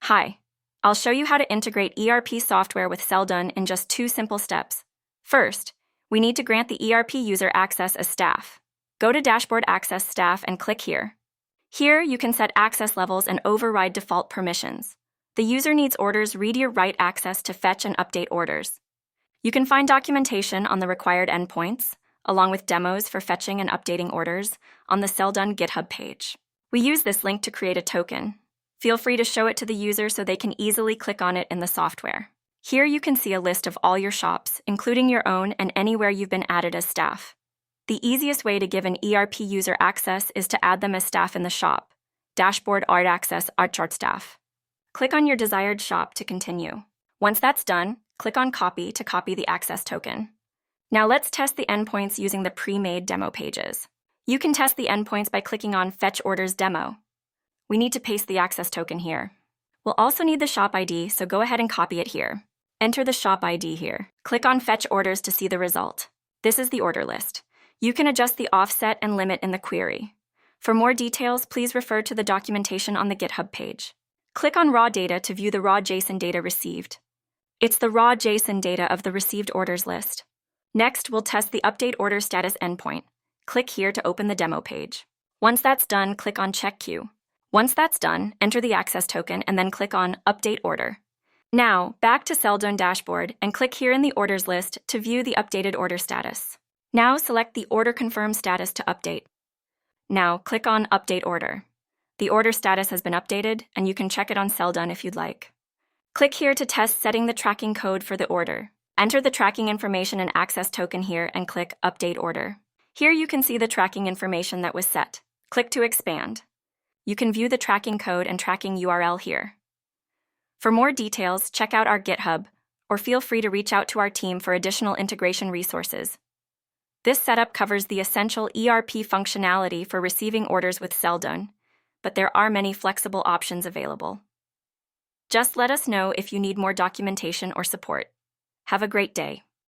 Hi, I'll show you how to integrate ERP software with Selldone in just 2 simple steps. First, we need to grant the ERP user access as staff. Go to Dashboard Access Staff and click here. Here, you can set access levels and override default permissions. The user needs orders read or write access to fetch and update orders. You can find documentation on the required endpoints, along with demos for fetching and updating orders, on the Selldone GitHub page. We use this link to create a token. Feel free to show it to the user so they can easily click on it in the software. Here you can see a list of all your shops, including your own and anywhere you've been added as staff. The easiest way to give an ERP user access is to add them as staff in the shop, Dashboard Art Access Art Chart Staff. Click on your desired shop to continue. Once that's done, click on Copy to copy the access token. Now let's test the endpoints using the pre-made demo pages. You can test the endpoints by clicking on Fetch Orders Demo. We need to paste the access token here. We'll also need the shop ID, so go ahead and copy it here. Enter the shop ID here. Click on Fetch Orders to see the result. This is the order list. You can adjust the offset and limit in the query. For more details, please refer to the documentation on the GitHub page. Click on Raw Data to view the raw JSON data received. It's the raw JSON data of the received orders list. Next, we'll test the Update Order Status endpoint. Click here to open the demo page. Once that's done, click on Check Queue. Once that's done, enter the access token and then click on Update Order. Now, back to Selldone Dashboard and click here in the Orders list to view the updated order status. Now select the Order Confirmed status to update. Now click on Update Order. The order status has been updated, and you can check it on Selldone if you'd like. Click here to test setting the tracking code for the order. Enter the tracking information and access token here and click Update Order. Here you can see the tracking information that was set. Click to expand. You can view the tracking code and tracking URL here. For more details, check out our GitHub, or feel free to reach out to our team for additional integration resources. This setup covers the essential ERP functionality for receiving orders with Selldone, but there are many flexible options available. Just let us know if you need more documentation or support. Have a great day.